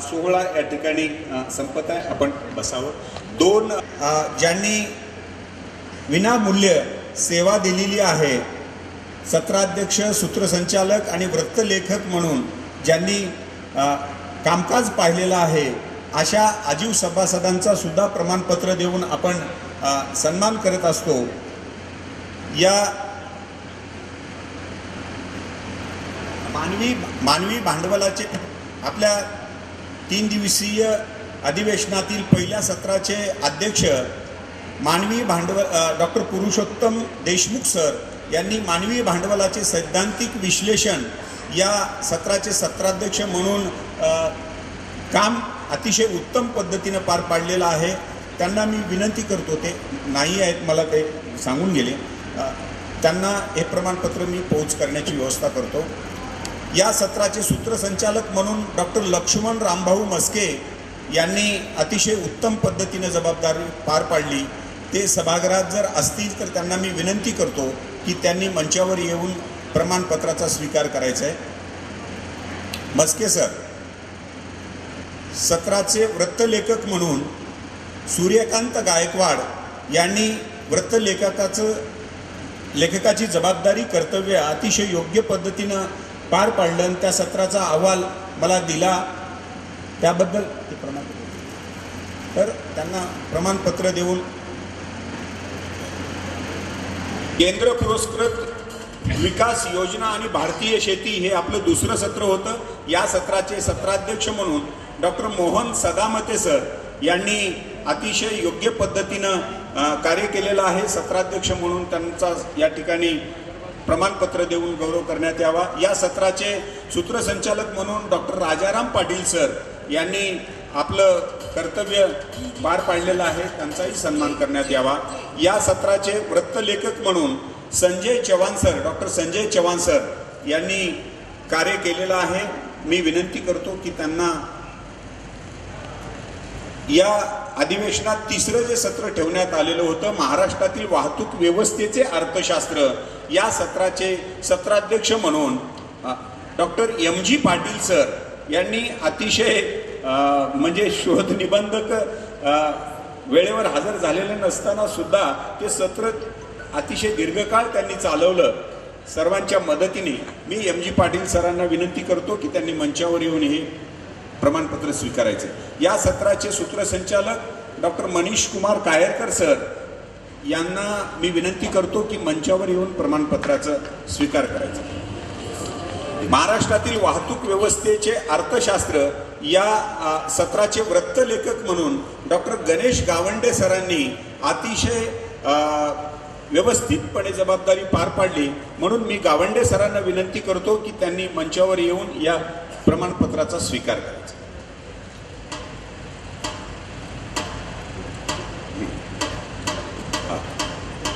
सोहळा या ठिकाणी संपत आहे. आपण बसावं. 2 ज्यांनी विनामूल्य सेवा दिलेली आहे, सत्राध्यक्ष, सूत्रसंचालक आणि वृत्तलेखक म्हणून ज्यांनी कामकाज पाहिलेलं आहे, अशा आजीव सभासदांचा सुद्धा प्रमाणपत्र देऊन आपण सन्मान करत असतो. या मानवी भांडवलाचे आपल्या 3 दिवसीय अधिवेशनातील पहिल्या सत्राचे अध्यक्ष मानवी भांडवल डॉक्टर पुरुषोत्तम देशमुख सर यांनी मानवी भांडवलाचे सैद्धांतिक विश्लेषण या सत्राचे सत्राध्यक्ष म्हणून काम अतिशय उत्तम पद्धतीनं पार पाडलेलं आहे. त्यांना मी विनंती करतो, ते नाही आहेत मला ते सांगून गेले, त्यांना हे प्रमाणपत्र मी पोच करण्याची व्यवस्था करतो. या सत्राचे सूत्रसंचालक म्हणून डॉक्टर लक्ष्मण रामभाऊ मस्के यांनी अतिशय उत्तम पद्धतीने जबाबदारी पार पाडली. ते सभागृहात जर असतील तर त्यांना मी विनंती करतो की त्यांनी मंचावर येऊन प्रमाणपत्राचा स्वीकार करायचा आहे. मस्के सर. सत्राचे वृत्तलेखक म्हणून सूर्यकांत गायकवाड यांनी लेखकाची जबाबदारी कर्तव्य अतिशय योग्य पद्धतीनं पार पाडलं आणि त्या सत्राचा अहवाल मला दिला, त्याबद्दल ते प्रमाणपत्र तर त्यांना प्रमाणपत्र देऊन केंद्र पुरस्कृत विकास योजना आणि भारतीय शेती हे आपलं दुसरं सत्र होतं. या सत्राचे सत्राध्यक्ष म्हणून डॉक्टर मोहन सदामते सर यांनी अतिशय योग्य पद्धतीनं कार्य केलेलं आहे. सत्राध्यक्ष म्हणून त्यांचा या ठिकाणी प्रमाणपत्र देऊन गौरव करण्यात यावा. या सत्राचे सूत्रसंचालक म्हणून डॉक्टर राजाराम पाटील सर यांनी आपलं कर्तव्य पार पाडलेलं आहे, त्यांचाही सन्मान करण्यात यावा. या सत्राचे वृत्तलेखक म्हणून Sanjay Chavan sir, doctor Sanjay Chavan sir यांनी कार्य केलेलं आहे. मी विनंती करतो की त्यांना या अधिवेशनात तिसरं जे सत्र ठेवण्यात आलेलं होतं, महाराष्ट्रातील वाहतूक व्यवस्थेचे अर्थशास्त्र, या सत्राचे सत्राध्यक्ष म्हणून डॉक्टर MG पाटील सर यांनी अतिशय म्हणजे शोध निबंधक वेळेवर हजर झालेले नसताना सुद्धा ते सत्र अतिशय दीर्घकाळ त्यांनी चालवलं सर्वांच्या मदतीने. मी MG पाटील सरांना विनंती करतो की त्यांनी मंचावर येऊन हे प्रमाणपत्र स्वीकारायचे. या सत्राचे सूत्रसंचालक डॉक्टर मनीष कुमार कायरकर सर यांना मी विनंती करतो की मंचावर येऊन प्रमाणपत्राचा स्वीकार करायचा. महाराष्ट्रातील वाहतूक व्यवस्थेचे अर्थशास्त्र या सत्राचे वृत्तलेखक म्हणून डॉक्टर गणेश गावंडे सरांनी अतिशय व्यवस्थितपणे जबाबदारी पार पाडली. म्हणून मी गावंडे सरांना विनंती करतो की त्यांनी मंचावर येऊन या प्रमाणपत्राचा स्वीकार करायचा.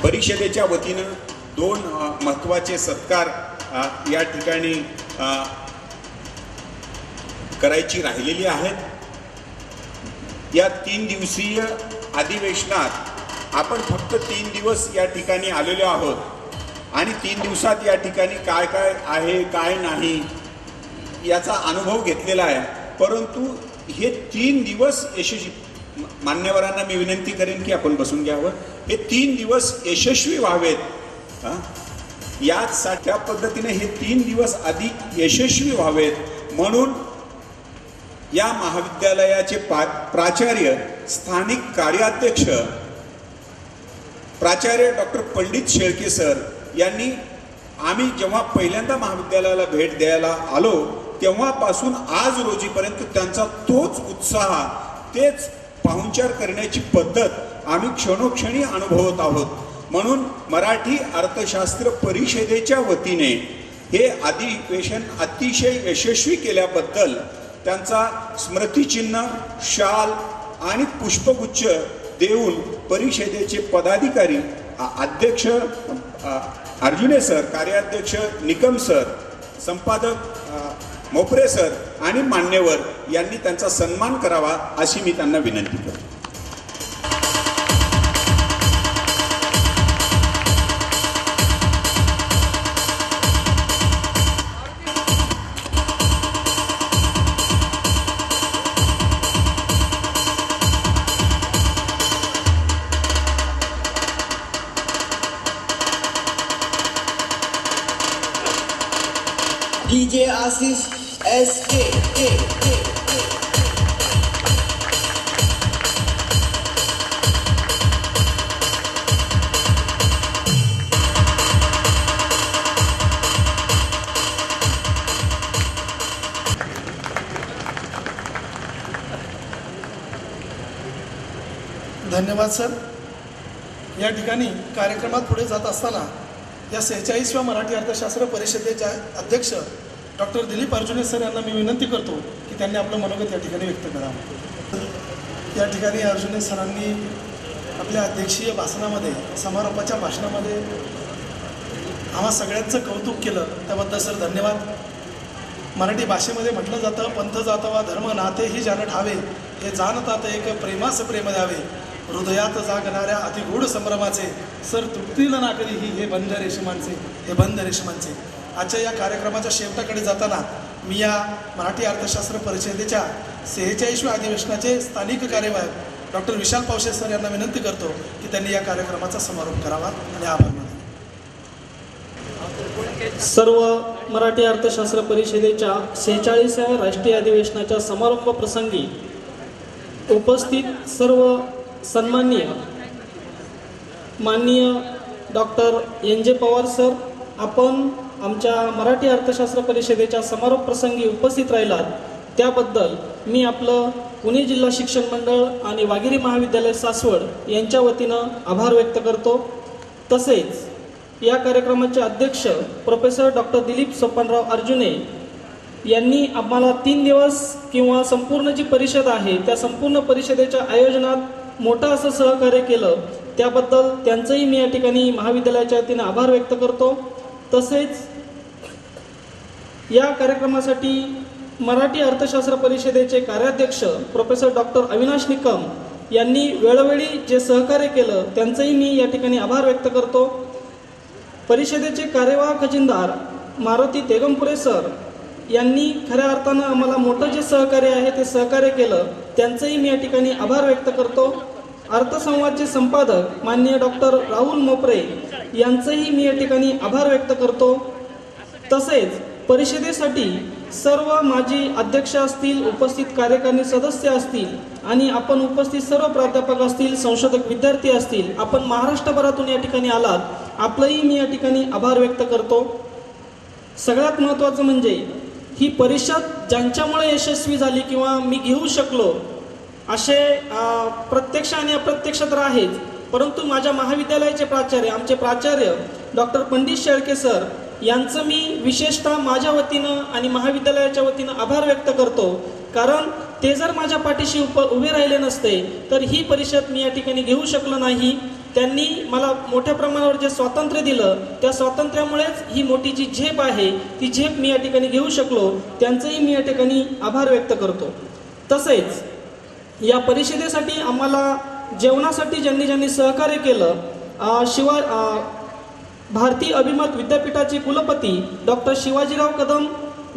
परिषदेच्या वतीनं 2 महत्त्वाचे सत्कार या ठिकाणी करायची राहिलेली आहेत. या 3 दिवसीय अधिवेशनात आपण फक्त 3 दिवस या ठिकाणी आलेलो आहोत आणि 3 दिवसात या ठिकाणी काय काय आहे काय नाही याचा अनुभव घेतलेला आहे. परंतु हे 3 दिवस यशस्वी, मान्यवरांना मी विनंती करेन की आपण बसून घ्यावं. हे 3 दिवस यशस्वी व्हावेत, याच त्या पद्धतीने हे 3 दिवस अधिक यशस्वी व्हावेत म्हणून या महाविद्यालयाचे प्राचार्य, स्थानिक कार्याध्यक्ष प्राचार्य डॉक्टर पंडित शेळके सर यांनी आम्ही जेव्हा पहिल्यांदा महाविद्यालयाला भेट द्यायला आलो तेव्हापासून आज रोजीपर्यंत त्यांचा तोच उत्साह, तेच पाहुणचार करण्याची पद्धत आम्ही क्षणोक्षणी अनुभवत आहोत. म्हणून मराठी अर्थशास्त्र परिषदेच्या वतीने हे अधिवेशन अतिशय यशस्वी केल्याबद्दल त्यांचा स्मृतिचिन्ह, शाल आणि पुष्पगुच्छ देऊन परिषदेचे पदाधिकारी, अध्यक्ष अर्जुने सर, कार्याध्यक्ष निकम सर, संपादक मोपरे सर आणि मान्यवर यांनी त्यांचा सन्मान करावा अशी मी त्यांना विनंती करतो. DJ आशीष SK धन्यवाद सर. या ठिकाणी कार्यक्रमात पुढे जात असताना या 46व्या मराठी अर्थशास्त्र परिषदेचे अध्यक्ष डॉक्टर दिलीप अर्जुने सर यांना मी विनंती करतो की त्यांनी आपलं मनोगत या ठिकाणी व्यक्त करावं. या ठिकाणी अर्जुने सरांनी आपल्या अध्यक्षीय भाषणामध्ये, समारोपाच्या भाषणामध्ये आम्हा सगळ्यांचं कौतुक केलं, त्याबद्दल सर धन्यवाद. मराठी भाषेमध्ये म्हटलं जातं, पंथ जातवा धर्म नाते ही ज्यानं ठावे, हे जाणतात एक प्रेमास प्रेम द्यावे, हृदयात जागणाऱ्या अतिगूढ संभ्रमाचे सर तुटतील ना कधीही हे बंध रेशमांचे, हे बंध रेशमांचे. आजच्या या कार्यक्रमाच्या शेवटाकडे जाताना मी या मराठी अर्थशास्त्र परिषदेच्या 46व्या अधिवेशनाचे स्थानिक कार्यवाहक डॉक्टर विशाल पावशे सर यांना विनंती करतो की त्यांनी या कार्यक्रमाचा समारोप करावा आणि आभार मानतो. सर्व मराठी अर्थशास्त्र परिषदेच्या 46व्या राष्ट्रीय अधिवेशनाच्या समारोप प्रसंगी उपस्थित सर्व सन्माननीय माननीय डॉक्टर NJ पवार सर, आपण आमच्या मराठी अर्थशास्त्र परिषदेच्या समारोप प्रसंगी उपस्थित राहिलात त्याबद्दल मी आपलं पुणे जिल्हा शिक्षण मंडळ आणि वाघिरी महाविद्यालय सासवड यांच्या वतीनं आभार व्यक्त करतो. तसेच या कार्यक्रमाचे अध्यक्ष प्रोफेसर डॉक्टर दिलीप सोपानराव अर्जुने यांनी आम्हाला 3 दिवस किंवा संपूर्ण जी परिषद आहे त्या संपूर्ण परिषदेच्या आयोजनात मोठं असं सहकार्य केलं, त्याबद्दल त्यांचंही मी या ठिकाणी महाविद्यालयाच्या वतीनं आभार व्यक्त करतो. तसेच या कार्यक्रमासाठी मराठी अर्थशास्त्र परिषदेचे कार्याध्यक्ष प्रोफेसर डॉक्टर अविनाश निकम यांनी वेळोवेळी जे सहकार्य केलं त्यांचंही मी या ठिकाणी आभार व्यक्त करतो. परिषदेचे कार्यवाह खजिनदार मारुती तेगमपुरे सर यांनी खऱ्या अर्थानं आम्हाला मोठं जे सहकार्य आहे ते सहकार्य केलं, त्यांचंही मी या ठिकाणी आभार व्यक्त करतो. अर्थसंवादचे संपादक माननीय डॉक्टर राहुल मोपरे यांचंही मी या ठिकाणी आभार व्यक्त करतो. तसेच परिषदेसाठी सर्व माजी अध्यक्ष असतील, उपस्थित कार्यकारिणी सदस्य असतील आणि आपण उपस्थित सर्व प्राध्यापक असतील, संशोधक विद्यार्थी असतील, आपण महाराष्ट्रभरातून या ठिकाणी आलात, आपलंही मी या ठिकाणी आभार व्यक्त करतो. सगळ्यात महत्त्वाचं म्हणजे ही परिषद ज्यांच्यामुळे यशस्वी झाली किंवा मी घेऊ शकलो असे प्रत्यक्ष आणि अप्रत्यक्ष तर आहेच, परंतु माझ्या महाविद्यालयाचे प्राचार्य, आमचे प्राचार्य डॉक्टर पंडित शेळके सर यांचं मी विशेषतः माझ्या वतीनं आणि महाविद्यालयाच्या वतीनं आभार व्यक्त करतो. कारण ते जर माझ्या पाठीशी उभे राहिले नसते तर ही परिषद मी या ठिकाणी घेऊ शकलो नाही. त्यांनी मला मोठ्या प्रमाणावर जे स्वातंत्र्य दिलं त्या स्वातंत्र्यामुळेच ही मोठी जी झेप आहे ती झेप मी या ठिकाणी घेऊ शकलो. त्यांचंही मी या ठिकाणी आभार व्यक्त करतो. तसेच या परिषदेसाठी आम्हाला जेवणासाठी ज्यांनी सहकार्य केलं, भारतीय अभिमत विद्यापीठाचे कुलपती डॉक्टर शिवाजीराव कदम,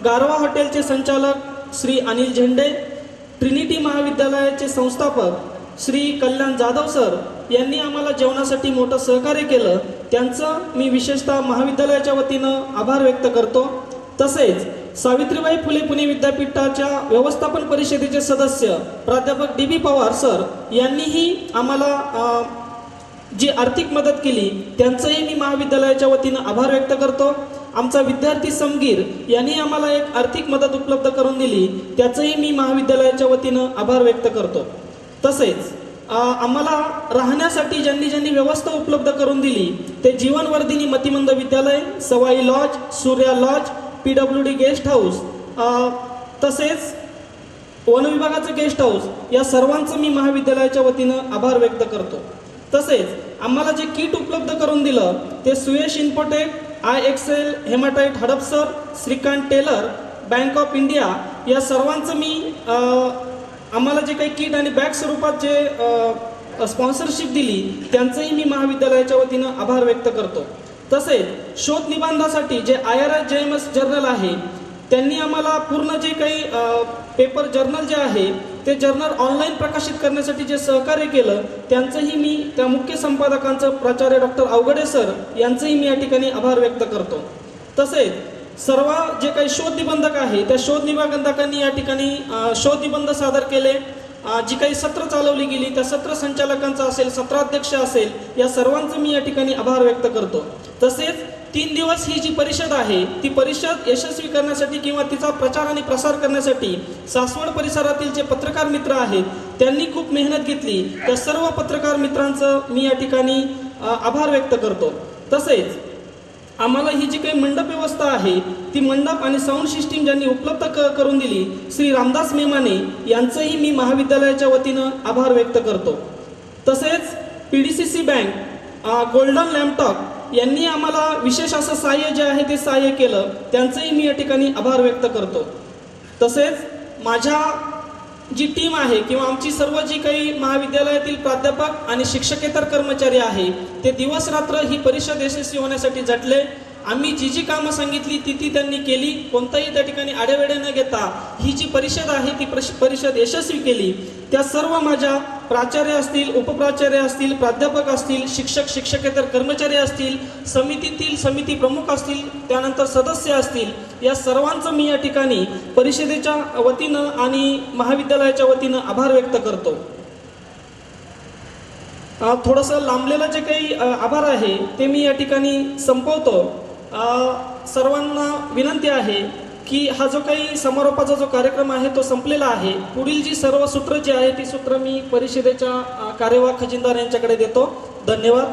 गारवा हॉटेलचे संचालक श्री अनिल झेंडे, ट्रिनिटी महाविद्यालयाचे संस्थापक श्री कल्याण जाधव सर यांनी आम्हाला जेवणासाठी मोठं सहकार्य केलं, त्यांचं मी विशेषतः महाविद्यालयाच्या वतीनं आभार व्यक्त करतो. तसेच सावित्रीबाई फुले पुणे विद्यापीठाच्या व्यवस्थापन परिषदेचे सदस्य प्राध्यापक डी बी पवार सर यांनीही आम्हाला जी आर्थिक मदत केली त्यांचंही मी महाविद्यालयाच्या वतीनं आभार व्यक्त करतो. आमचा विद्यार्थी समगीर यांनी आम्हाला एक आर्थिक मदत उपलब्ध करून दिली, त्याचंही मी महाविद्यालयाच्या वतीनं आभार व्यक्त करतो. तसेच आम्हाला राहण्यासाठी ज्यांनी व्यवस्था उपलब्ध करून दिली ते जीवनवर्धिनी मतिमंद विद्यालय, Sawai lodge, Surya lodge, PWD guest house, तसेच वनविभागाचं गेस्ट हाऊस, या सर्वांचं मी महाविद्यालयाच्या वतीनं आभार व्यक्त करतो. तसेच आम्हाला जे किट उपलब्ध करून दिलं ते Suyash infotech, IXL, hematite Hadapsar, Shrikant tailor, bank of India या सर्वांचं मी आम्हाला जे काही किट आणि बॅग स्वरूपात जे स्पॉन्सरशिप दिली त्यांचंही मी महाविद्यालयाच्या वतीनं आभार व्यक्त करतो. तसेच शोध निबंधासाठी जे IRS JMS जर्नल आहे त्यांनी आम्हाला पूर्ण जे काही पेपर जर्नल जे आहे ते जर्नल ऑनलाईन प्रकाशित करण्यासाठी जे सहकार्य केलं त्यांचंही मी त्या मुख्य संपादकांचं प्राचार्य डॉक्टर अवघडे सर यांचंही मी या ठिकाणी आभार व्यक्त करतो. तसेच सर्व जे काही शोध निबंधक आहे त्या शोध निबंधकांनी या ठिकाणी शोध निबंध सादर केले, जी काही सत्र चालवली गेली त्या सत्र संचालकांचा असेल, सत्राध्यक्ष असेल, या सर्वांचं मी या ठिकाणी आभार व्यक्त करतो. तसेच 3 दिवस ही जी परिषद आहे ती परिषद यशस्वी करण्यासाठी किंवा तिचा प्रचार आणि प्रसार करण्यासाठी सासवड परिसरातील जे पत्रकार मित्र आहेत त्यांनी खूप मेहनत घेतली. त्या सर्व पत्रकार मित्रांचं मी या ठिकाणी आभार व्यक्त करतो. तसेच आम्हाला ही जी काही मंडप व्यवस्था आहे ती मंडप आणि साऊंड सिस्टीम ज्यांनी उपलब्ध करून दिली श्री रामदास मेमाने यांचंही मी महाविद्यालयाच्या वतीनं आभार व्यक्त करतो. तसेच PDCC बँक, गोल्डन लॅपटॉप यांनी आम्हाला विशेष असं सहाय्य जे आहे ते सहाय्य केलं, त्यांचंही मी या ठिकाणी आभार व्यक्त करतो. तसेच माझ्या जी टीम आहे किंवा आमची सर्व जी काही महाविद्यालयातील प्राध्यापक आणि शिक्षकेतर कर्मचारी आहे ते दिवस रात्र ही परिषद यशस्वी होण्यासाठी झटले. आम्ही जी कामं सांगितली ती त्यांनी केली, कोणताही त्या ठिकाणी आडेवेडे न घेता ही जी परिषद आहे ती परिषद यशस्वी केली. त्या सर्व माझ्या प्राचार्य असतील, उपप्राचार्य असतील, प्राध्यापक असतील, शिक्षकेतर कर्मचारी असतील, समितीतील समिती प्रमुख असतील, त्यानंतर सदस्य असतील, या सर्वांचं मी या ठिकाणी परिषदेच्या वतीनं आणि महाविद्यालयाच्या वतीनं आभार व्यक्त करतो. थोडंसं लांबलेलं जे काही आभार आहे ते मी या ठिकाणी संपवतो. सर्वांना विनंती आहे की की हा जो काही समारोपाचा जो कार्यक्रम आहे तो संपलेला आहे. पुढील जी सर्व सूत्र जी आहे ती सूत्र मी परिषदेच्या कार्यवाह खजिनदार यांच्याकडे देतो. धन्यवाद.